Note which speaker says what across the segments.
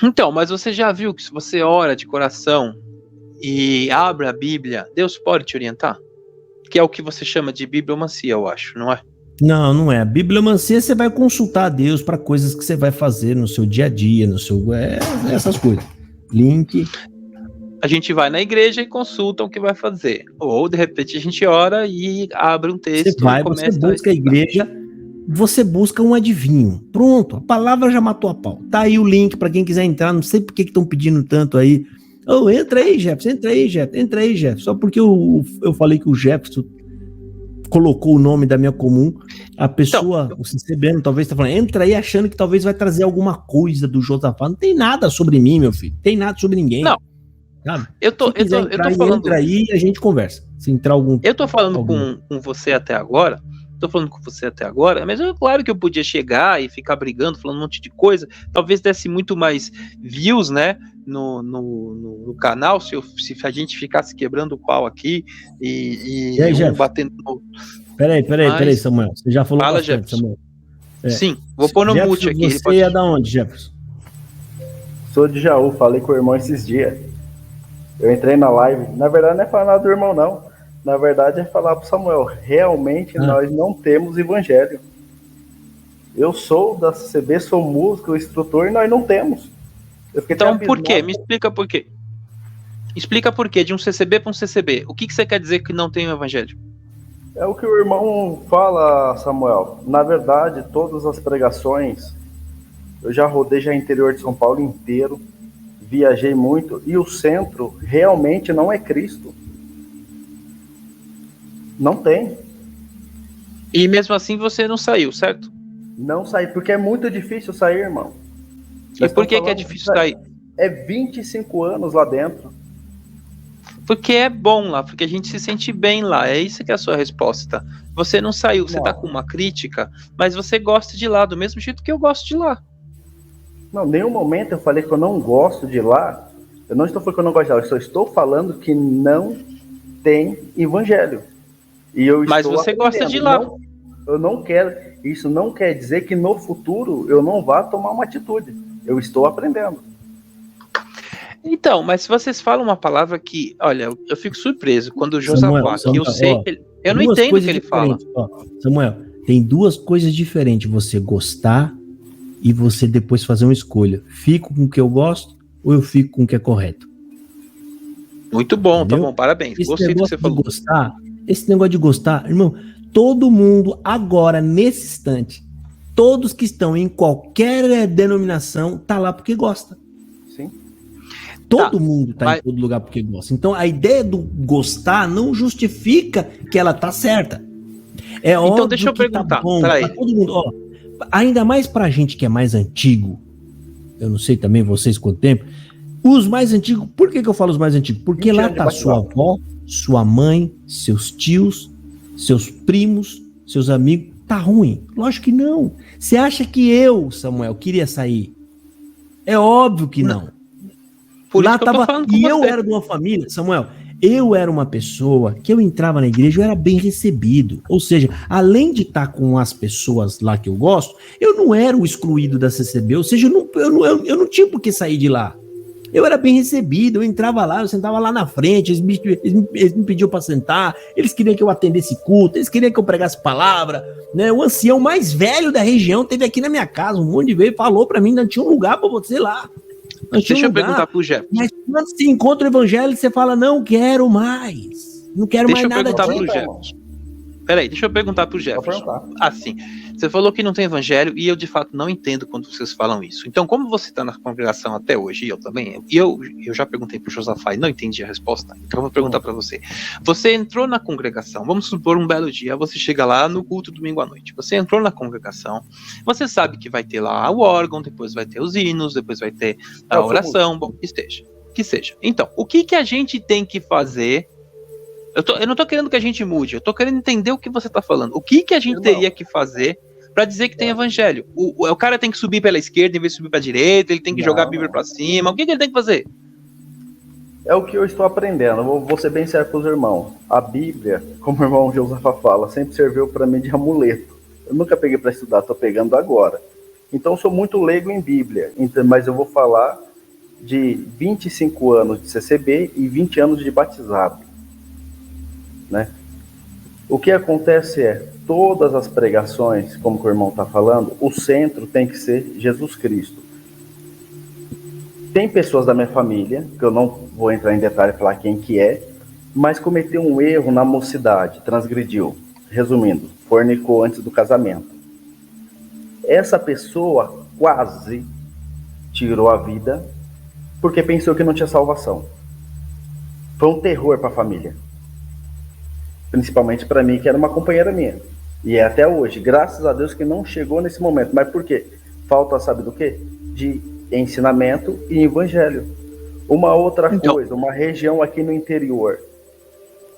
Speaker 1: Então, mas você já viu que se você ora de coração e abre a Bíblia, Deus pode te orientar? Que é o que você chama de bibliomancia, eu acho, não é?
Speaker 2: Não, não é. A bibliomancia você vai consultar a Deus para coisas que você vai fazer no seu dia a dia, no seu essas coisas. Link.
Speaker 1: A gente vai na igreja e consulta o que vai fazer. Ou, de repente, a gente ora e abre um texto e começa
Speaker 2: você busca a igreja, você busca um adivinho. Pronto, a palavra já matou a pau. Tá aí o link para quem quiser entrar. Não sei por que estão pedindo tanto aí. Oh, entra aí, Jefferson, entra aí, Jefferson. Só porque eu falei que o Jefferson colocou o nome da minha comum, a pessoa, então, o CCBN, talvez tá falando, entra aí achando que talvez vai trazer alguma coisa do Josafá. Não tem nada sobre mim, meu filho. Não tem nada sobre ninguém.
Speaker 1: Não.
Speaker 2: Sabe?
Speaker 1: Eu tô falando.
Speaker 2: Entra aí e a gente conversa. Se entrar algum.
Speaker 1: Eu tô falando com você até agora. Mas é claro que eu podia chegar e ficar brigando, falando um monte de coisa. Talvez desse muito mais views, né? No canal, se a gente ficasse quebrando o pau aqui e
Speaker 2: aí,
Speaker 1: batendo no...
Speaker 2: Peraí, Samuel. Você já falou
Speaker 1: Fala,
Speaker 2: bastante,
Speaker 1: Jefferson.
Speaker 2: Samuel.
Speaker 1: Sim, vou pôr no mute aqui.
Speaker 2: Você é da onde, Jefferson?
Speaker 3: Sou de Jaú, falei com o irmão esses dias. Eu entrei na live. Na verdade, não é falar nada do irmão, não. Na verdade, é falar pro Samuel. Realmente, nós não temos evangelho. Eu sou da CCB, sou músico, instrutor, e nós não temos.
Speaker 1: Então, por quê? Me explica por quê. Explica por quê, de um CCB para um CCB. O que você quer dizer que não tem o evangelho?
Speaker 3: É o que o irmão fala, Samuel. Na verdade, todas as pregações, eu já rodei já interior de São Paulo inteiro, viajei muito, e o centro realmente não é Cristo. Não tem.
Speaker 1: E mesmo assim você não saiu, certo?
Speaker 3: Não saí, porque é muito difícil sair, irmão.
Speaker 1: E por que é difícil sair?
Speaker 3: É 25 anos lá dentro.
Speaker 1: Porque é bom lá, porque a gente se sente bem lá. É isso que é a sua resposta. Você não saiu, você tá com uma crítica, mas você gosta de lá, do mesmo jeito que eu gosto de lá.
Speaker 3: Não, em nenhum momento eu falei que eu não gosto de lá. Eu não estou falando que eu não gosto de lá, eu só estou falando que não tem evangelho.
Speaker 1: Mas você gosta de lá.
Speaker 3: Não, eu não quero. Isso não quer dizer que no futuro eu não vá tomar uma atitude. Eu estou aprendendo.
Speaker 1: Então, mas se vocês falam uma palavra que, olha, eu fico surpreso quando o Josafá, que eu sei que eu não entendo o que ele fala.
Speaker 2: Samuel, tem duas coisas diferentes, você gostar e você depois fazer uma escolha. Fico com o que eu gosto ou eu fico com o que é correto?
Speaker 1: Muito bom, entendeu? Tá bom, parabéns.
Speaker 2: Gostei do que você falou. Esse negócio de gostar, irmão, todo mundo agora, nesse instante, todos que estão em qualquer denominação, tá lá porque gosta.
Speaker 3: Sim.
Speaker 2: Todo mundo tá em todo lugar porque gosta. Então, a ideia do gostar não justifica que ela tá certa. É óbvio.
Speaker 1: Então, deixa eu perguntar.
Speaker 2: Tá bom, pra todo mundo. Ó, ainda mais pra gente que é mais antigo, eu não sei também vocês quanto tempo, os mais antigos, por que eu falo os mais antigos? Porque lá tá sua avó, sua mãe, seus tios, seus primos, seus amigos. Tá ruim? Lógico que não. Você acha que eu, Samuel, queria sair? É óbvio que não.
Speaker 1: Por
Speaker 2: lá
Speaker 1: isso que
Speaker 2: tava,
Speaker 1: eu tô falando com
Speaker 2: e
Speaker 1: você.
Speaker 2: eu era de uma família, Samuel, eu era uma pessoa que eu entrava na igreja, eu era bem recebido. Ou seja, além de estar com as pessoas lá que eu gosto, eu não era o excluído da CCB. Ou seja, eu não tinha por que sair de lá. Eu era bem recebido, eu entrava lá, eu sentava lá na frente, eles me pediam para sentar, eles queriam que eu atendesse culto, eles queriam que eu pregasse palavra, né? O ancião mais velho da região teve aqui na minha casa, um monte de vezes, falou para mim, não tinha um lugar para você lá.
Speaker 1: Deixa eu perguntar pro Jefferson.
Speaker 2: Mas quando você encontra o evangelho, você fala, não quero mais, não quero mais nada disso.
Speaker 1: Deixa eu perguntar pro Jefferson. Peraí, deixa eu perguntar pro Jefferson. Assim, você falou que não tem evangelho e eu de fato não entendo quando vocês falam isso. Então, como você está na congregação até hoje, e eu também, eu já perguntei pro Josafá e não entendi a resposta, então eu vou perguntar para você. Você entrou na congregação, vamos supor um belo dia, você chega lá no culto domingo à noite, você entrou na congregação, você sabe que vai ter lá o órgão, depois vai ter os hinos, depois vai ter a oração, bom, que seja. Então, o que a gente tem que fazer? Eu não tô querendo que a gente mude, eu tô querendo entender o que você tá falando. O que a gente teria que fazer para dizer que tem evangelho? O cara tem que subir pela esquerda em vez de subir pra direita, ele tem que jogar a Bíblia pra cima. O que ele tem que fazer?
Speaker 3: É o que eu estou aprendendo. Vou ser bem sério pros irmãos. A Bíblia, como o irmão Josafá fala, sempre serviu para mim de amuleto. Eu nunca peguei para estudar, tô pegando agora. Então eu sou muito leigo em Bíblia, mas eu vou falar de 25 anos de CCB e 20 anos de batizado, né? O que acontece é, todas as pregações, como o irmão está falando, o centro tem que ser Jesus Cristo. Tem pessoas da minha família, que eu não vou entrar em detalhe e falar quem que é, mas cometeu um erro na mocidade, transgrediu. Resumindo, fornicou antes do casamento. Essa pessoa quase tirou a vida porque pensou que não tinha salvação. Foi um terror para a família. Principalmente para mim, que era uma companheira minha. E é até hoje. Graças a Deus que não chegou nesse momento. Mas por quê? Falta, sabe do quê? De ensinamento e evangelho. Uma outra coisa, uma região aqui no interior.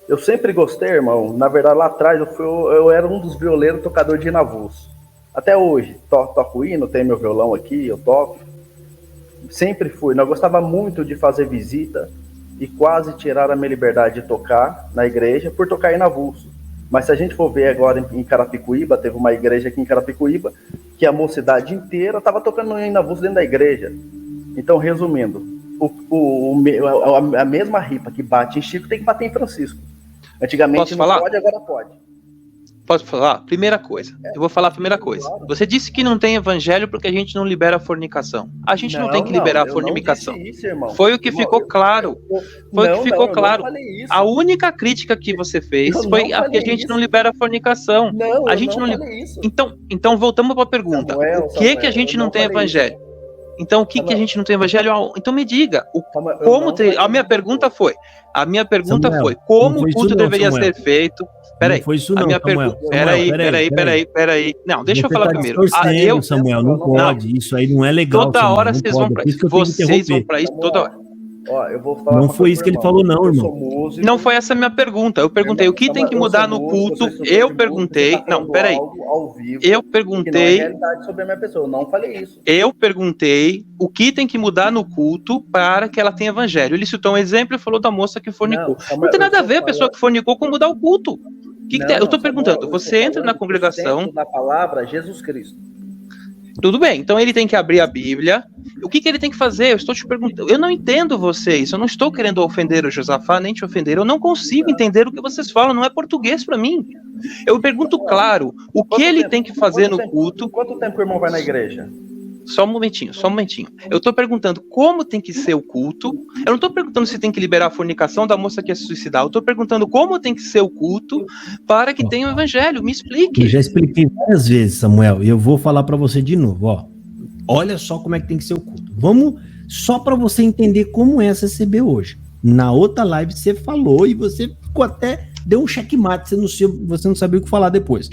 Speaker 3: Eu sempre gostei, irmão. Na verdade, lá atrás, eu era um dos violeiros tocadores de navus. Até hoje. Toco hino, tenho meu violão aqui, eu toco. Sempre fui. Eu gostava muito de fazer visita e quase tiraram a minha liberdade de tocar na igreja por tocar em navus. Mas se a gente for ver agora em Carapicuíba, teve uma igreja aqui em Carapicuíba que a mocidade inteira estava tocando em navus dentro da igreja. Então, resumindo, a mesma ripa que bate em Chico tem que bater em Francisco. Antigamente não pode, agora pode.
Speaker 1: Posso falar? Primeira coisa. Eu vou falar a primeira coisa. Você disse que não tem evangelho porque a gente não libera a fornicação. A gente não tem que liberar a fornicação. Foi o que ficou claro. Foi o que ficou claro. A única crítica que você fez foi a que a gente não libera a fornicação. A gente não libera. Então voltamos para a pergunta. O que a gente não tem evangelho? Então, o que a gente não tem evangelho? Então me diga, a minha pergunta foi, como o culto deveria ser feito? Peraí, a minha pergunta. Peraí. Não, deixa eu falar primeiro.
Speaker 2: Samuel, não pode. Isso aí não é legal.
Speaker 1: Toda hora vocês vão pra isso. Vocês vão pra isso toda hora.
Speaker 3: Ó, eu vou falar
Speaker 2: não foi isso que ele falou, não, irmão.
Speaker 1: Não foi essa a minha pergunta. Eu perguntei o que tem que mudar no culto. Eu perguntei. Não, peraí. Eu perguntei.
Speaker 3: Sobre a minha pessoa. Eu não falei isso.
Speaker 1: Eu perguntei o que tem que mudar no culto para que ela tenha evangelho. Ele citou um exemplo e falou da moça que fornicou. Não tem nada a ver a pessoa que fornicou com mudar o culto. Eu estou perguntando. Você entra na congregação.
Speaker 3: Da palavra Jesus Cristo.
Speaker 1: Tudo bem, então ele tem que abrir a Bíblia. O que ele tem que fazer? Eu estou te perguntando. Eu não entendo vocês. Eu não estou querendo ofender o Josafá, nem te ofender. Eu não consigo entender o que vocês falam. Não é português para mim. Eu pergunto claro. O que ele tem que fazer no culto?
Speaker 3: Quanto tempo o irmão vai na igreja?
Speaker 1: Só um momentinho. Eu estou perguntando como tem que ser o culto. Eu não estou perguntando se tem que liberar a fornicação da moça que ia se suicidar. Eu estou perguntando como tem que ser o culto para que tenha o evangelho. Me explique.
Speaker 2: Eu já expliquei várias vezes, Samuel, e eu vou falar para você de novo. Ó, olha só como é que tem que ser o culto. Vamos só para você entender como é a CCB hoje. Na outra live você falou e você ficou até deu um checkmate. Você não sabia o que falar depois.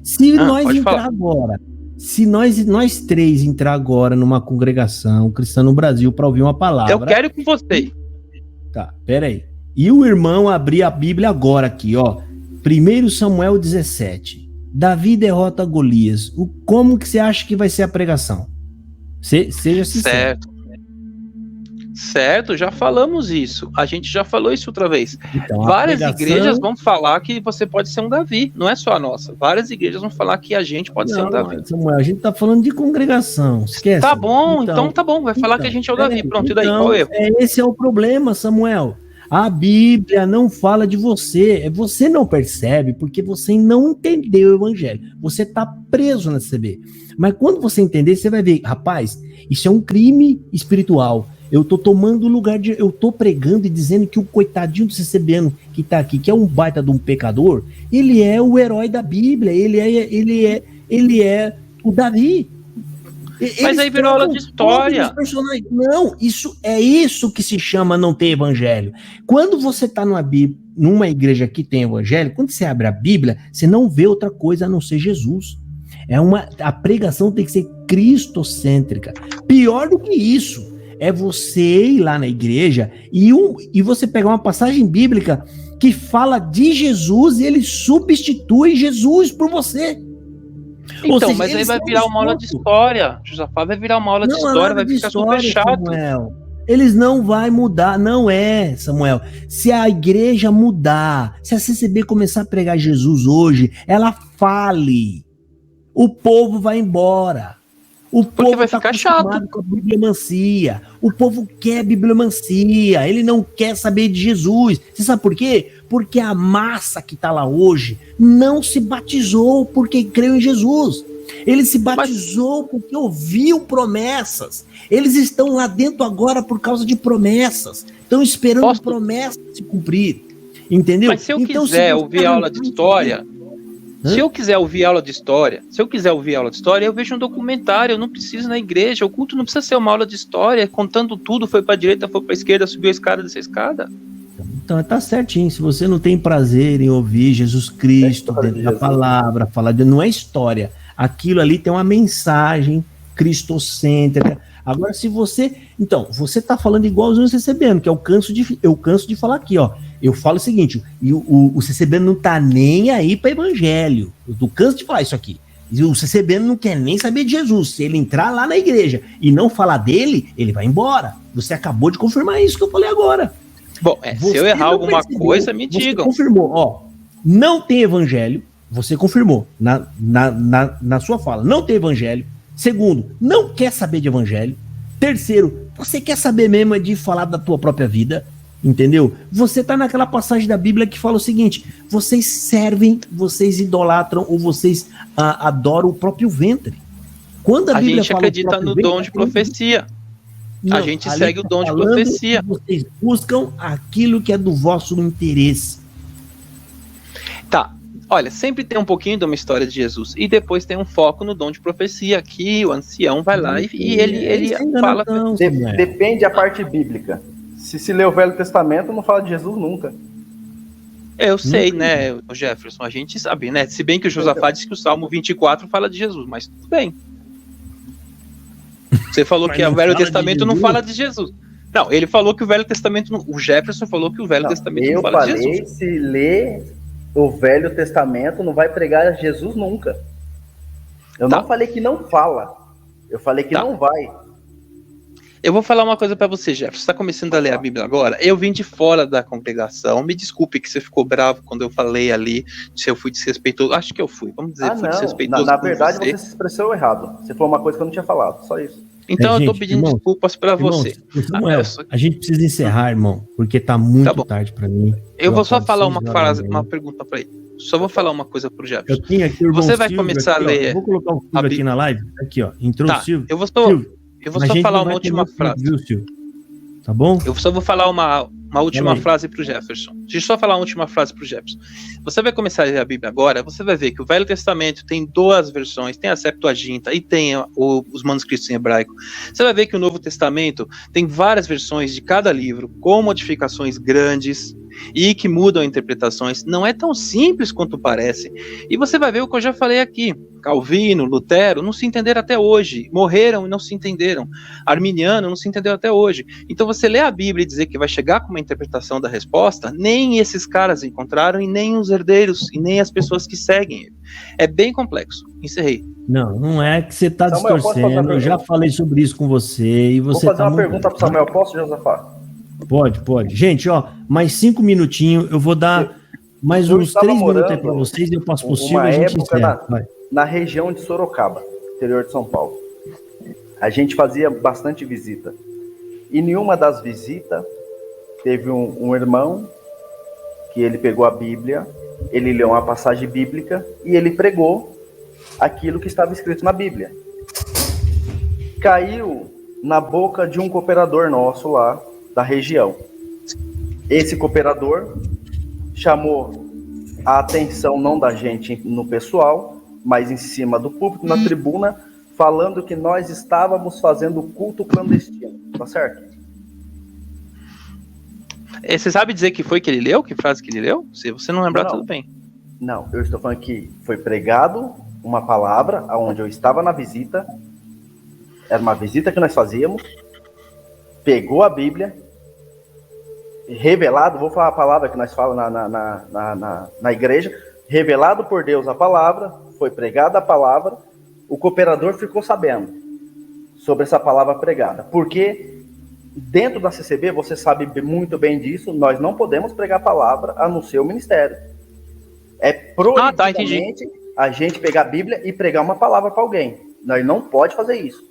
Speaker 2: Se nós entrar agora... Se nós três entrar agora numa congregação cristã no Brasil para ouvir uma palavra...
Speaker 1: Eu quero com você.
Speaker 2: Tá, peraí. E o irmão abrir a Bíblia agora aqui, ó. 1 Samuel 17. Davi derrota Golias. Como que você acha que vai ser a pregação? Seja sincero.
Speaker 1: Certo, já falamos isso. A gente já falou isso outra vez.
Speaker 2: Então,
Speaker 1: várias igrejas vão falar que você pode ser um Davi, não é só a nossa. Várias igrejas vão falar que a gente pode ser um Davi.
Speaker 2: Samuel, a gente tá falando de congregação, esquece.
Speaker 1: Tá bom, então tá bom, vai falar que a gente é o Davi. Pronto, e daí, qual é o erro?
Speaker 2: Esse é o problema, Samuel. A Bíblia não fala de você. Você não percebe porque você não entendeu o evangelho. Você tá preso na CB. Mas quando você entender, você vai ver, rapaz, isso é um crime espiritual. Eu tô tomando o lugar de... Eu tô pregando e dizendo que o coitadinho do CCBano que tá aqui, que é um baita de um pecador, ele é o herói da Bíblia, ele é o Davi.
Speaker 1: Mas aí virou aula de história.
Speaker 2: Não, isso que se chama não ter evangelho. Quando você tá numa igreja que tem evangelho, quando você abre a Bíblia, você não vê outra coisa a não ser Jesus. A pregação tem que ser cristocêntrica. Pior do que isso é você ir lá na igreja e você pegar uma passagem bíblica que fala de Jesus e ele substitui Jesus por você.
Speaker 1: Então, seja, mas aí vai virar uma aula de história. Josafá vai virar uma aula de história, vai ficar super chato.
Speaker 2: Samuel. Eles não vão mudar, não é, Samuel. Se a igreja mudar, se a CCB começar a pregar Jesus hoje, ela fale. O povo vai embora. O povo
Speaker 1: vai ficar chato
Speaker 2: com a bibliomancia. O povo quer bibliomancia. Ele não quer saber de Jesus. Você sabe por quê? Porque a massa que está lá hoje não se batizou porque creu em Jesus. Ele se batizou porque ouviu promessas. Eles estão lá dentro agora por causa de promessas. Estão esperando promessas se cumprir. Entendeu?
Speaker 1: Mas se eu quiser ouvir aula de história... Se eu quiser ouvir aula de história, eu vejo um documentário, eu não preciso ir na igreja. O culto não precisa ser uma aula de história, contando tudo, foi para a direita, foi para a esquerda, subiu a escada, dessa escada.
Speaker 2: Então tá certinho. Se você não tem prazer em ouvir Jesus Cristo dentro da palavra, falar de, não é história. Aquilo ali tem uma mensagem cristocêntrica. Agora, se você... Então, você tá falando igualzinho o CCBN, que eu canso de falar aqui, ó. Eu falo o seguinte, o CCBN não tá nem aí para evangelho. Eu tô canso de falar isso aqui. O CCBN não quer nem saber de Jesus. Se ele entrar lá na igreja e não falar dele, ele vai embora. Você acabou de confirmar isso que eu falei agora.
Speaker 1: Bom, se eu errar alguma coisa, me digam.
Speaker 2: Você confirmou, ó. Não tem evangelho. Você confirmou na sua fala. Não tem evangelho. Segundo, não quer saber de evangelho. Terceiro, você quer saber mesmo de falar da tua própria vida. Entendeu? Você tá naquela passagem da Bíblia que fala o seguinte: vocês servem, vocês idolatram ou vocês adoram o próprio ventre. Quando a Bíblia
Speaker 1: gente
Speaker 2: fala
Speaker 1: acredita no dom de profecia.
Speaker 2: Não,
Speaker 1: a gente segue o dom de profecia.
Speaker 2: Vocês buscam aquilo que é do vosso interesse.
Speaker 1: Tá. Olha, sempre tem um pouquinho de uma história de Jesus e depois tem um foco no dom de profecia, que o ancião vai lá e ele fala...
Speaker 3: Depende da parte bíblica. Se lê o Velho Testamento, não fala de Jesus nunca.
Speaker 1: Eu sei, né, Jefferson, a gente sabe, né? Se bem que o Josafá diz que o Salmo 24 fala de Jesus, mas tudo bem. Você falou que o Velho Testamento não fala de Jesus. Não, ele falou que o Velho Testamento... O Jefferson falou que o Velho Testamento não fala de Jesus. Eu falei,
Speaker 3: se lê o Velho Testamento, não vai pregar Jesus nunca. Eu não falei que não fala. Eu falei que não vai.
Speaker 1: Eu vou falar uma coisa pra você, Jefferson. Você está começando a ler a Bíblia agora? Eu vim de fora da congregação. Me desculpe que você ficou bravo quando eu falei ali, se eu fui desrespeitoso. Acho que eu fui. Vamos dizer, fui desrespeitoso.
Speaker 3: Na verdade, você se expressou errado. Você falou uma coisa que eu não tinha falado. Só isso.
Speaker 1: Então eu tô pedindo desculpas pra você.
Speaker 2: Samuel, a gente precisa encerrar, irmão, porque tá muito tarde pra mim.
Speaker 1: Eu vou só falar uma pergunta pra ele. Só vou falar uma coisa pro Jefferson.
Speaker 2: Eu tenho aqui o
Speaker 1: Você vai começar aqui, a ler...
Speaker 2: Vou colocar o Silvio aqui na live. Aqui, ó. Entrou o Silvio.
Speaker 1: Eu vou só falar uma última frase.
Speaker 2: Viu, Silvio? Tá bom?
Speaker 1: Eu só vou falar uma última frase pro Jefferson. Deixa eu só falar uma última frase pro Jefferson. Você vai começar a ler a Bíblia agora, você vai ver que o Velho Testamento tem duas versões, tem a Septuaginta e tem os manuscritos em hebraico. Você vai ver que o Novo Testamento tem várias versões de cada livro, com modificações grandes e que mudam interpretações. Não é tão simples quanto parece. E você vai ver o que eu já falei aqui. Calvino, Lutero, não se entenderam até hoje. Morreram e não se entenderam. Arminiano não se entendeu até hoje. Então você lê a Bíblia e dizer que vai chegar com uma interpretação da resposta, nem esses caras encontraram, e nem os herdeiros, e nem as pessoas que seguem ele. É bem complexo. Encerrei.
Speaker 2: Não é que você está distorcendo. Eu já falei sobre isso com você. E você
Speaker 3: vou fazer uma pergunta para o Samuel. Posso, Josafá?
Speaker 2: Pode. Gente, ó, mais 5 minutinhos. Eu vou dar mais uns 3 minutos aí para vocês e eu passo por cima e a gente encerra.
Speaker 3: Na região de Sorocaba, interior de São Paulo. A gente fazia bastante visita. E em uma das visitas, teve um irmão que ele pegou a Bíblia, ele leu uma passagem bíblica e ele pregou aquilo que estava escrito na Bíblia. Caiu na boca de um cooperador nosso lá, da região. Esse cooperador chamou a atenção não da gente no pessoal, mas em cima do púlpito, na tribuna, falando que nós estávamos fazendo culto clandestino. Tá certo?
Speaker 1: Você sabe dizer que foi que ele leu? Que frase que ele leu? Se você não lembrar, tudo bem.
Speaker 3: Não, eu estou falando que foi pregado uma palavra onde eu estava na visita. Era uma visita que nós fazíamos. Pegou a Bíblia, revelado, vou falar a palavra que nós falamos na igreja, revelado por Deus a palavra, foi pregada a palavra, o cooperador ficou sabendo sobre essa palavra pregada, porque dentro da CCB, você sabe muito bem disso, nós não podemos pregar a palavra a não ser o ministério. É proibidamente a gente pegar a Bíblia e pregar uma palavra para alguém. Nós não pode fazer isso.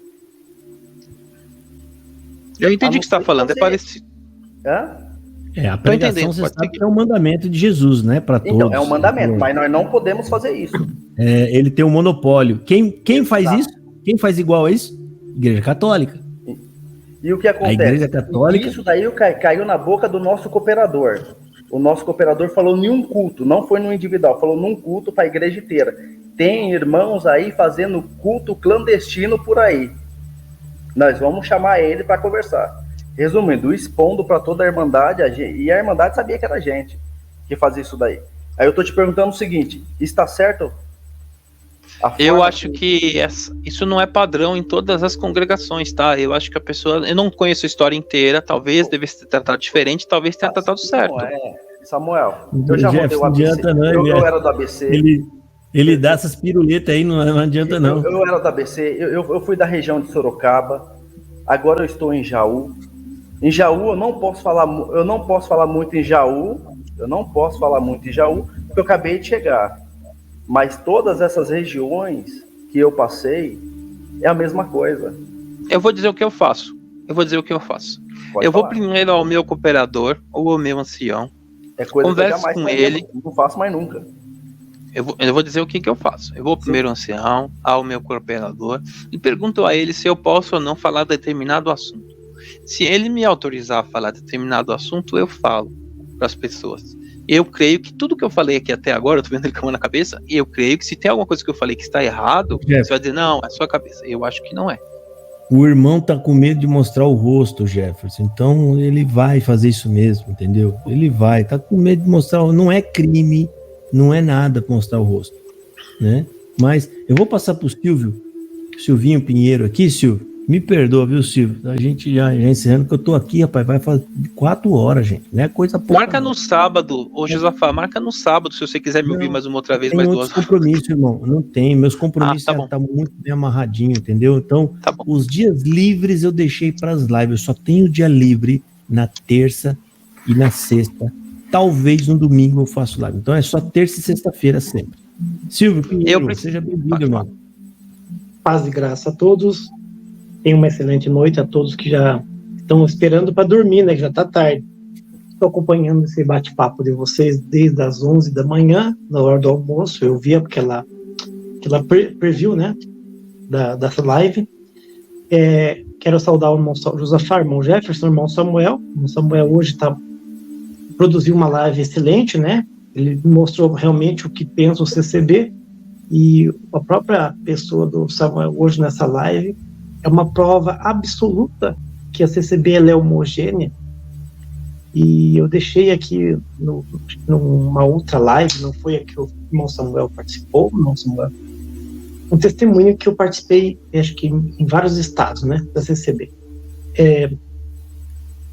Speaker 1: Eu entendi o que você está falando, é parecido.
Speaker 2: A pregação, você sabe que é um mandamento de Jesus, né, para todos. Então,
Speaker 3: é um mandamento, mas nós não podemos fazer isso.
Speaker 2: Ele tem um monopólio. Quem faz isso? Quem faz igual a isso? Igreja Católica.
Speaker 3: E o que acontece?
Speaker 2: A Igreja Católica...
Speaker 3: Isso daí caiu na boca do nosso cooperador. O nosso cooperador falou em um culto, não foi no individual, falou num culto para a igreja inteira. Tem irmãos aí fazendo culto clandestino por aí. Nós vamos chamar ele para conversar. Resumindo, expondo para toda a Irmandade, e a Irmandade sabia que era a gente que fazia isso daí. Aí eu tô te perguntando o seguinte, está certo?
Speaker 1: Eu acho que isso não é padrão em todas as congregações, tá? Eu acho que a pessoa... Eu não conheço a história inteira, talvez devesse ter tratado diferente, talvez tenha tratado certo.
Speaker 3: Samuel, eu já montei o ABC. Eu era do ABC.
Speaker 2: Ele dá essas piruletas aí, não adianta não.
Speaker 3: Eu era do ABC, eu fui da região de Sorocaba, agora eu estou em Jaú. Em Jaú eu não posso falar muito em Jaú, porque eu acabei de chegar. Mas todas essas regiões que eu passei, é a mesma coisa.
Speaker 1: Eu vou dizer o que eu faço. Eu vou primeiro ao meu cooperador, ou ao meu ancião.
Speaker 3: É coisa
Speaker 1: converso
Speaker 3: que eu
Speaker 1: com ele.
Speaker 3: Não faço mais nunca.
Speaker 1: Eu vou dizer o que eu faço. Eu vou primeiro ao ancião, ao meu cooperador, e pergunto a ele se eu posso ou não falar determinado assunto. Se ele me autorizar a falar determinado assunto, eu falo para as pessoas. Eu creio que tudo que eu falei aqui até agora, eu tô vendo ele com a mão na cabeça, e eu creio que se tem alguma coisa que eu falei que está errado, você vai dizer, não, é sua cabeça. Eu acho que não é.
Speaker 2: O irmão tá com medo de mostrar o rosto, Jefferson, então ele vai fazer isso mesmo, entendeu? Ele tá com medo de mostrar, não é crime, não é nada mostrar o rosto, né? Mas eu vou passar pro Silvinho Pinheiro aqui, Silvio. Me perdoa, viu, Silvio? A gente já encerrando, que eu tô aqui, rapaz, vai fazer 4 horas, gente. Não é coisa pouca.
Speaker 1: Marca no sábado, ô Josafá, marca no sábado, se você quiser me ouvir mais uma outra vez, mais 2 horas.
Speaker 2: Não tem compromisso, irmão, não tem. Meus compromissos tá muito bem amarradinho, entendeu? Então, os dias livres eu deixei para as lives. Eu só tenho dia livre na terça e na sexta. Talvez no domingo eu faço live. Então é só terça e sexta-feira sempre. Silvio Pinheiro, seja bem-vindo, irmão.
Speaker 4: Paz e graça a todos. Tenha uma excelente noite a todos que já estão esperando para dormir, né? Que já está tarde. Estou acompanhando esse bate-papo de vocês desde as 11 da manhã, na hora do almoço. Eu vi aquela preview, né? Dessa live. Quero saudar o irmão Josafá, o irmão Jefferson, o irmão Samuel. O irmão Samuel hoje produziu uma live excelente, né? Ele mostrou realmente o que pensa o CCB. E a própria pessoa do Samuel hoje nessa live é uma prova absoluta que a CCB ela é homogênea. E eu deixei aqui numa outra live, não foi a que o irmão Samuel participou, um testemunho que eu participei, acho que em vários estados, né, da CCB.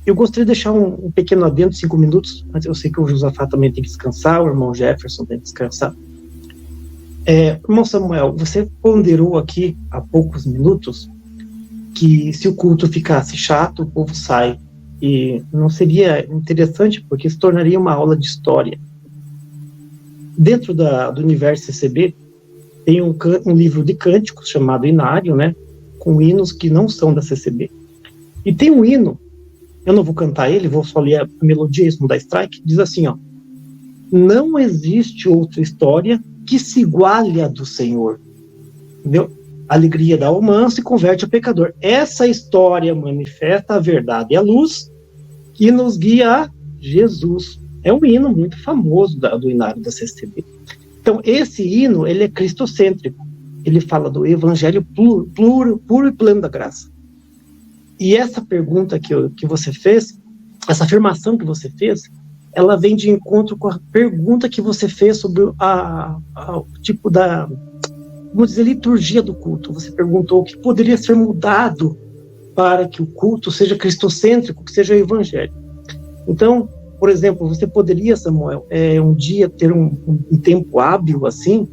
Speaker 4: Eu gostaria de deixar um pequeno adendo, 5 minutos, mas eu sei que o Josafá também tem que descansar, o irmão Jefferson tem que descansar. Irmão Samuel, você ponderou aqui há poucos minutos que se o culto ficasse chato, o povo sai. E não seria interessante, porque se tornaria uma aula de história. Dentro do universo CCB, tem um livro de cânticos chamado Inário, né? Com hinos que não são da CCB. E tem um hino, eu não vou cantar ele, vou só ler a melodia, isso não dá strike, diz assim, ó: não existe outra história que se iguale à do Senhor. Entendeu? A alegria dá ao manso e converte o pecador. Essa história manifesta a verdade e a luz que nos guia a Jesus. É um hino muito famoso do Inário da CCB. Então, esse hino, ele é cristocêntrico. Ele fala do evangelho puro e pleno da graça. E essa pergunta que você fez, essa afirmação que você fez, ela vem de encontro com a pergunta que você fez sobre o tipo da, vamos dizer, liturgia do culto. Você perguntou o que poderia ser mudado para que o culto seja cristocêntrico, que seja evangelho. Então, por exemplo, você poderia, Samuel, um dia ter um tempo hábil assim,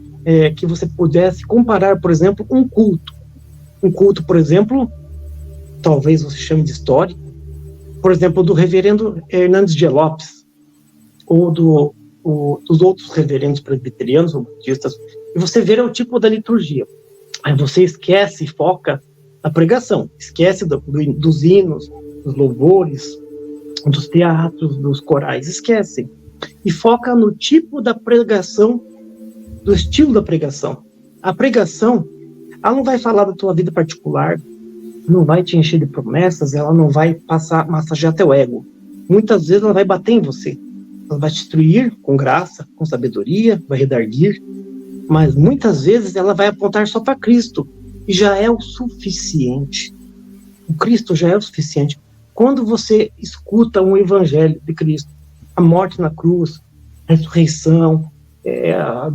Speaker 4: que você pudesse comparar, por exemplo, um culto. Um culto, por exemplo, talvez você chame de histórico, por exemplo, do reverendo Hernandes de Lopes, ou dos outros reverendos presbiterianos ou budistas, e você vê o tipo da liturgia. Aí você esquece e foca na pregação, esquece dos hinos, dos louvores, dos teatros, dos corais, esquece. E foca no tipo da pregação, do estilo da pregação. A pregação, ela não vai falar da tua vida particular, não vai te encher de promessas, ela não vai massagear teu ego. Muitas vezes ela vai bater em você. Ela vai te instruir com graça, com sabedoria, vai redarguir, mas muitas vezes ela vai apontar só para Cristo, e já é o suficiente. O Cristo já é o suficiente. Quando você escuta um evangelho de Cristo, a morte na cruz, a ressurreição,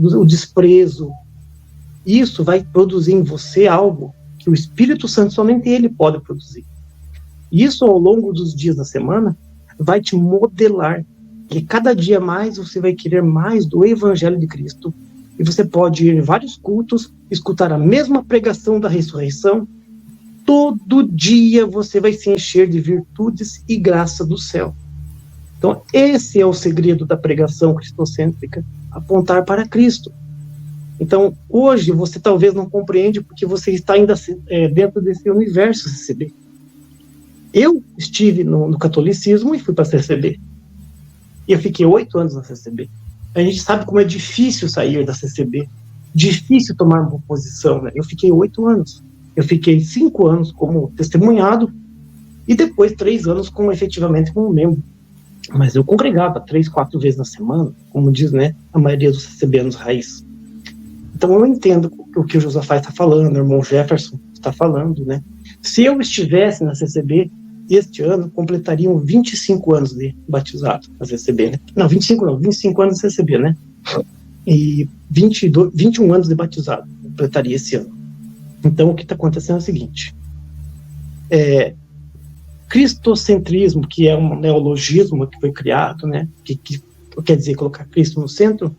Speaker 4: o desprezo, isso vai produzir em você algo que o Espírito Santo, somente ele pode produzir. Isso, ao longo dos dias da semana, vai te modelar, e cada dia mais você vai querer mais do Evangelho de Cristo, e você pode ir em vários cultos, escutar a mesma pregação da ressurreição, todo dia você vai se encher de virtudes e graça do céu. Então, esse é o segredo da pregação cristocêntrica, apontar para Cristo. Então, hoje, você talvez não compreende porque você está ainda dentro desse universo CCB. Eu estive no catolicismo e fui para a CCB. E eu fiquei 8 anos na CCB. A gente sabe como é difícil sair da CCB, difícil tomar uma posição, né? Eu fiquei 8 anos. Eu fiquei 5 anos como testemunhado e depois 3 anos efetivamente como membro. Mas eu congregava 3, 4 vezes na semana, como diz, né, a maioria dos CCBanos raiz. Então eu entendo o que o Josafá está falando, o irmão Jefferson está falando, né? Se eu estivesse na CCB, este ano completariam 25 anos de batizado na CCB, né? Não, 25 anos de CCB, né? E 21 anos de batizado completaria esse ano. Então o que está acontecendo é o seguinte: cristocentrismo, que é um neologismo que foi criado, né? Que quer dizer colocar Cristo no centro,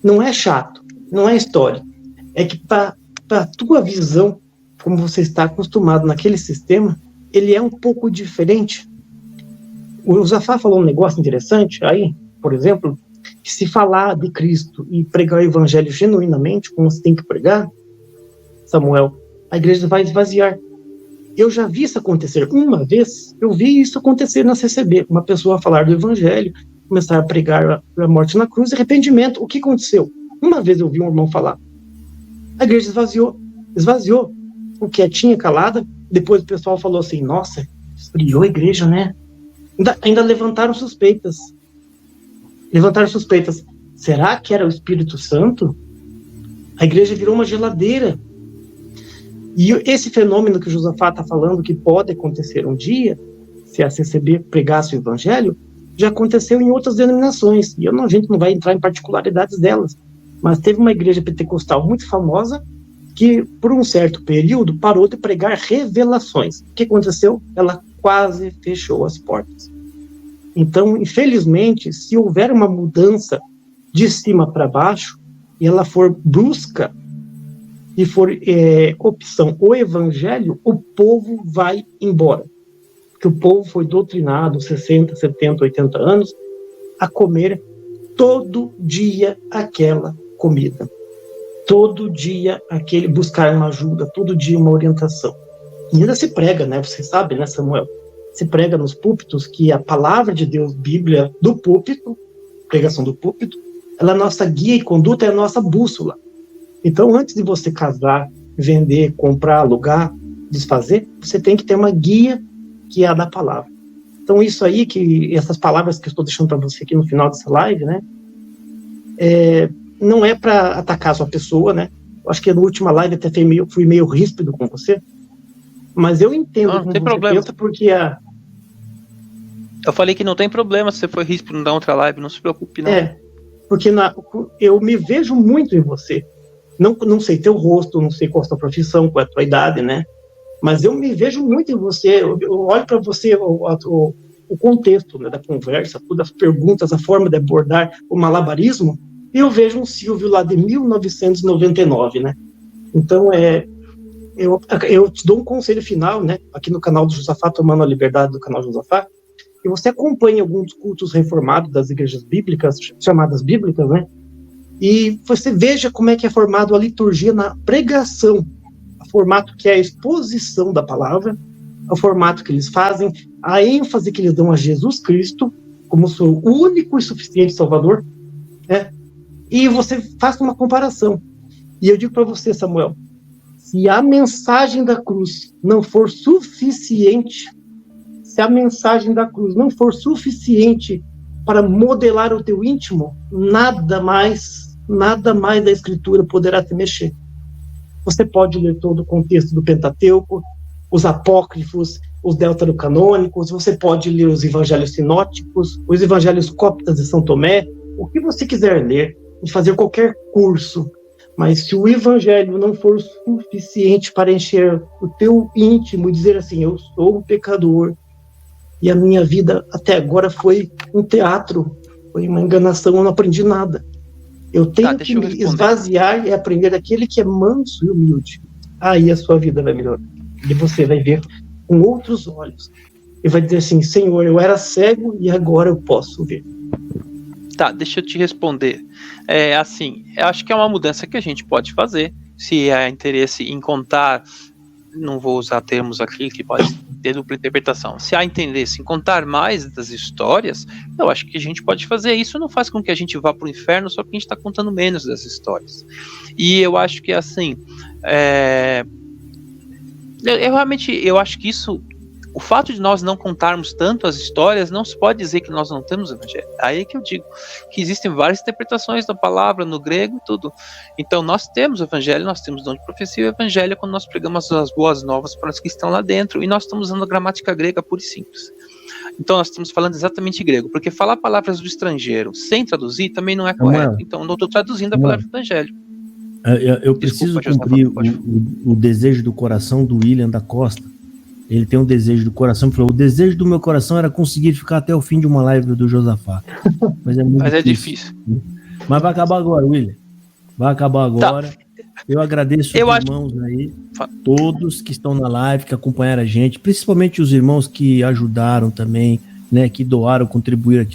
Speaker 4: não é chato, não é história. É que para a tua visão, como você está acostumado naquele sistema, ele é um pouco diferente. O Josafá falou um negócio interessante aí, por exemplo, que se falar de Cristo e pregar o evangelho genuinamente, como você tem que pregar, Samuel, a igreja vai esvaziar. Eu já vi isso acontecer. Uma vez, eu vi isso acontecer na CCB. Uma pessoa falar do evangelho, começar a pregar a morte na cruz e arrependimento. O que aconteceu? Uma vez eu vi um irmão falar. A igreja esvaziou. O quietinha, calada. Depois o pessoal falou assim, nossa, esfriou a igreja, né? Ainda levantaram suspeitas. Será que era o Espírito Santo? A igreja virou uma geladeira. E esse fenômeno que o Josafá está falando, que pode acontecer um dia, se a CCB pregasse o evangelho, já aconteceu em outras denominações. E a gente não vai entrar em particularidades delas. Mas teve uma igreja pentecostal muito famosa que, por um certo período, parou de pregar revelações. O que aconteceu? Ela quase fechou as portas. Então, infelizmente, se houver uma mudança de cima para baixo, e ela for brusca, e for opção o evangelho, o povo vai embora. Porque o povo foi doutrinado 60, 70, 80 anos a comer todo dia aquela comida. Todo dia buscar uma ajuda, todo dia uma orientação. E ainda se prega, né? Você sabe, né, Samuel? Se prega nos púlpitos que a palavra de Deus, Bíblia do púlpito, pregação do púlpito, ela é a nossa guia e conduta, é a nossa bússola. Então, antes de você casar, vender, comprar, alugar, desfazer, você tem que ter uma guia que é a da palavra. Então, isso aí, essas palavras que eu estou deixando para você aqui no final dessa live, né? Não é para atacar a sua pessoa, né? Eu acho que na última live até fui meio ríspido com você, mas eu entendo
Speaker 1: não tem problema.
Speaker 4: Pensa, porque
Speaker 1: eu falei que não tem problema se você for ríspido na outra live, não se preocupe, não.
Speaker 4: Porque eu me vejo muito em você. Não sei teu rosto, não sei qual é a tua profissão, qual é a tua idade, né? Mas eu me vejo muito em você, eu olho para você, o contexto, né, da conversa, todas as perguntas, a forma de abordar o malabarismo, e eu vejo um Silvio lá de 1999, né? Então, eu te dou um conselho final, né, aqui no canal do Josafá, Tomando a Liberdade do canal Josafá, que você acompanhe alguns cultos reformados das igrejas bíblicas, chamadas bíblicas, né? E você veja como é que é formado a liturgia na pregação. formato que é a exposição da palavra, o formato que eles fazem, a ênfase que eles dão a Jesus Cristo como seu único e suficiente Salvador, né? E você faz uma comparação. E eu digo para você, Samuel, se a mensagem da cruz não for suficiente, para modelar o teu íntimo, nada mais da Escritura poderá te mexer. Você pode ler todo o contexto do Pentateuco, os apócrifos, os deuterocanônicos, você pode ler os evangelhos sinóticos, os evangelhos cóptas de São Tomé, o que você quiser ler, e fazer qualquer curso, mas se o evangelho não for suficiente para encher o teu íntimo e dizer assim, eu sou um pecador, e a minha vida até agora foi um teatro, foi uma enganação, eu não aprendi nada. Eu tenho que me esvaziar e aprender daquele que é manso e humilde. Aí a sua vida vai melhorar. E você vai ver com outros olhos. E vai dizer assim, Senhor, eu era cego e agora eu posso ver.
Speaker 1: Tá, deixa eu te responder. Assim, eu acho que é uma mudança que a gente pode fazer. Se há interesse em contar, não vou usar termos aqui que pode ter dupla interpretação. Se há interesse em contar mais das histórias, eu acho que a gente pode fazer. Isso não faz com que a gente vá para o inferno, só que a gente está contando menos das histórias. E eu acho que assim, eu acho que isso, o fato de nós não contarmos tanto as histórias, não se pode dizer que nós não temos evangelho. Aí é que eu digo que existem várias interpretações da palavra no grego e tudo. Então nós temos o evangelho, nós temos dom de profecia e o evangelho quando nós pregamos as boas novas para os que estão lá dentro, e nós estamos usando a gramática grega pura e simples. Então nós estamos falando exatamente grego, porque falar palavras do estrangeiro sem traduzir também não é correto. Então eu não estou traduzindo a palavra do evangelho.
Speaker 2: Eu preciso cumprir o desejo do coração do William da Costa. Ele tem um desejo do coração, falou, o desejo do meu coração era conseguir ficar até o fim de uma live do Josafá. Mas é difícil. Mas vai acabar agora, William. Vai acabar agora. Tá. Eu agradeço os irmãos aí, todos que estão na live, que acompanharam a gente, principalmente os irmãos que ajudaram também, né, que doaram, contribuíram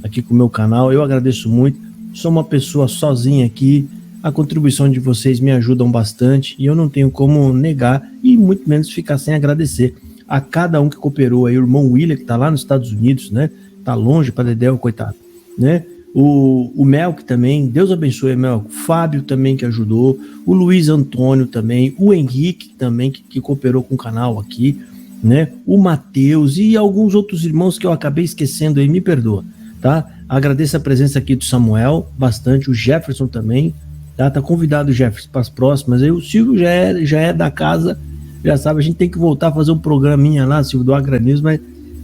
Speaker 2: aqui com o meu canal. Eu agradeço muito. Sou uma pessoa sozinha aqui. A contribuição de vocês me ajudam bastante e eu não tenho como negar e muito menos ficar sem agradecer a cada um que cooperou aí, o irmão William, que tá lá nos Estados Unidos, né? Tá longe para Dedéu, coitado, né? O Melk também, Deus abençoe, Melk. O Fábio também que ajudou, o Luiz Antônio também, o Henrique também que cooperou com o canal aqui, né? O Matheus e alguns outros irmãos que eu acabei esquecendo aí, me perdoa, tá? Agradeço a presença aqui do Samuel, bastante, o Jefferson também. Tá convidado o Jefferson para as próximas. Aí o Silvio já é da casa, já sabe, a gente tem que voltar a fazer um programinha lá, Silvio, do Agranismo, mas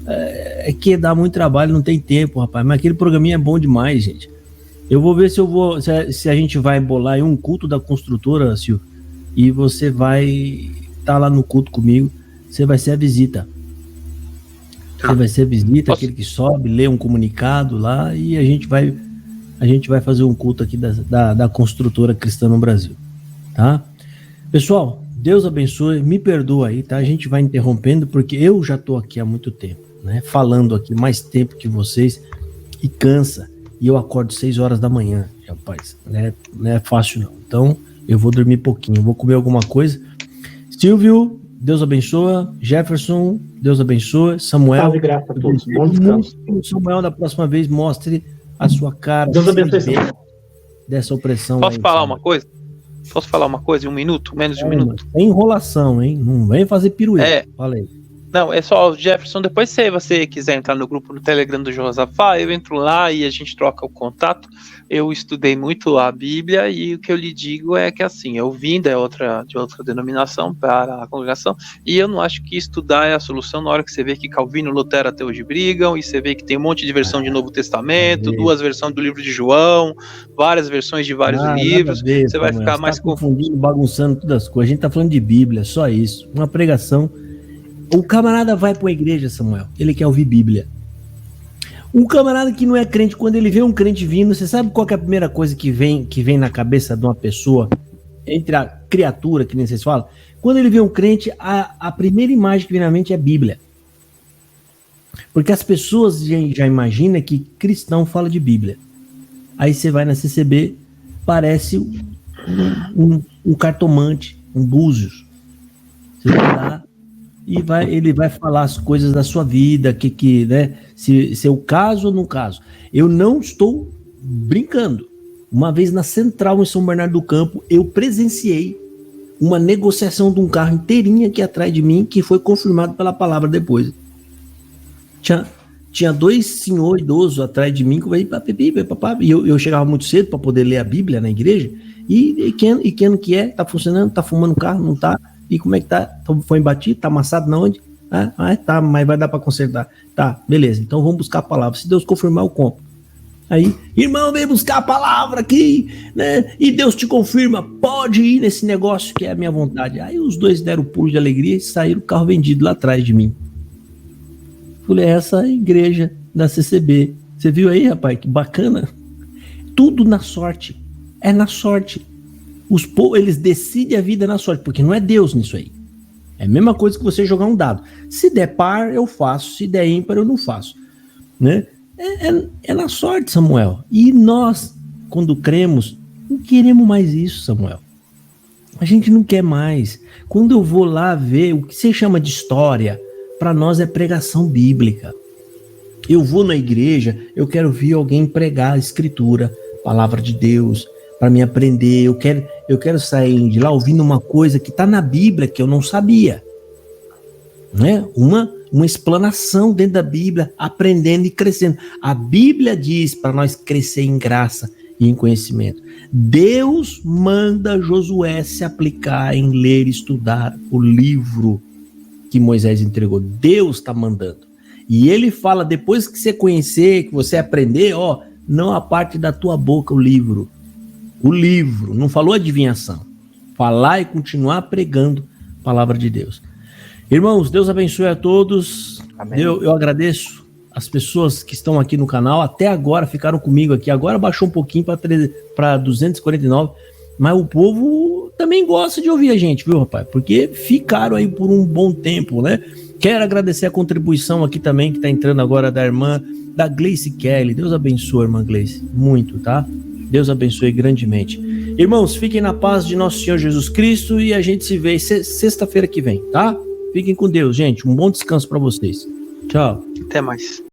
Speaker 2: é que dá muito trabalho, não tem tempo, rapaz. Mas aquele programinha é bom demais, gente. Eu vou ver se a gente vai bolar aí um culto da construtora, Silvio, e você vai estar lá no culto comigo, você vai ser a visita. Você vai ser a visita, aquele que sobe, lê um comunicado lá e a gente vai fazer um culto aqui da construtora cristã no Brasil, tá? Pessoal, Deus abençoe, me perdoa aí, tá? A gente vai interrompendo porque eu já tô aqui há muito tempo, né? Falando aqui mais tempo que vocês e cansa. E eu acordo 6 horas da manhã, rapaz, né? Não é fácil não. Então, eu vou dormir pouquinho, vou comer alguma coisa. Silvio, Deus abençoe. Jefferson, Deus abençoe. Samuel,
Speaker 4: salve, graça a todos. Bom descanso.
Speaker 2: Samuel, da próxima vez, mostre a sua cara.
Speaker 4: Deus abençoe
Speaker 2: dessa opressão.
Speaker 1: Posso falar uma coisa? Posso falar uma coisa em 1 minuto? Menos de 1 minuto?
Speaker 2: É enrolação, hein? Não vem fazer pirueta. Fala aí.
Speaker 1: Não, é só, Jefferson, depois se você quiser entrar no grupo no Telegram do Josafá, eu entro lá e a gente troca o contato. Eu estudei muito a Bíblia e o que eu lhe digo é que assim, eu vim de outra denominação para a congregação e eu não acho que estudar é a solução na hora que você vê que Calvino e Lutero até hoje brigam e você vê que tem um monte de versão de Novo Testamento, 2 versões do livro de João, várias versões de vários livros, você vai ficar mais
Speaker 2: confundindo, bagunçando todas as coisas. A gente tá falando de Bíblia, só isso. Uma pregação. O camarada vai para uma igreja, Samuel, ele quer ouvir Bíblia. Um camarada que não é crente, quando ele vê um crente vindo, você sabe qual que é a primeira coisa que vem na cabeça de uma pessoa, entre a criatura, que nem vocês falam? Quando ele vê um crente, a primeira imagem que vem na mente é a Bíblia. Porque as pessoas já imaginam que cristão fala de Bíblia. Aí você vai na CCB, parece um cartomante um Búzios. Você vai lá e ele vai falar as coisas da sua vida, né, se eu caso ou não caso. Eu não estou brincando. Uma vez na Central, em São Bernardo do Campo, eu presenciei uma negociação de um carro inteirinho aqui atrás de mim, que foi confirmado pela palavra depois. Tinha 2 senhores idosos atrás de mim, e eu chegava muito cedo para poder ler a Bíblia na igreja, e que ano que é? Tá funcionando? Tá fumando carro? Não tá? E como é que tá? Foi embatido? Tá amassado na onde? Tá, mas vai dar para consertar. Tá, beleza, então vamos buscar a palavra. Se Deus confirmar, eu compro. Aí, irmão, vem buscar a palavra aqui, né? E Deus te confirma, pode ir nesse negócio que é a minha vontade. Aí os dois deram pulo de alegria e saíram o carro vendido lá atrás de mim. Falei, essa é a igreja da CCB. Você viu aí, rapaz, que bacana? Tudo na sorte. É na sorte. Eles decidem a vida na sorte, porque não é Deus nisso aí. É a mesma coisa que você jogar um dado. Se der par, eu faço. Se der ímpar, eu não faço. Né? É na sorte, Samuel. E nós, quando cremos, não queremos mais isso, Samuel. A gente não quer mais. Quando eu vou lá ver o que você chama de história, para nós é pregação bíblica. Eu vou na igreja, eu quero ver alguém pregar a escritura, palavra de Deus, para me aprender. Eu quero sair de lá ouvindo uma coisa que está na Bíblia que eu não sabia. Né? Uma explanação dentro da Bíblia, aprendendo e crescendo. A Bíblia diz para nós crescer em graça e em conhecimento. Deus manda Josué se aplicar em ler e estudar o livro que Moisés entregou. Deus está mandando. E ele fala, depois que você conhecer, que você aprender, não aparte da tua boca o livro. O livro, não falou adivinhação. Falar e continuar pregando a palavra de Deus. Irmãos, Deus abençoe a todos. Amém. Eu agradeço as pessoas que estão aqui no canal. Até agora ficaram comigo aqui. Agora baixou um pouquinho para 249. Mas o povo também gosta de ouvir a gente, viu, rapaz? Porque ficaram aí por um bom tempo, né? Quero agradecer a contribuição aqui também, que está entrando agora, da irmã, da Gleice Kelly. Deus abençoe, irmã Gleice. Muito, tá? Deus abençoe grandemente. Irmãos, fiquem na paz de nosso Senhor Jesus Cristo e a gente se vê sexta-feira que vem, tá? Fiquem com Deus, gente. Um bom descanso para vocês. Tchau.
Speaker 1: Até mais.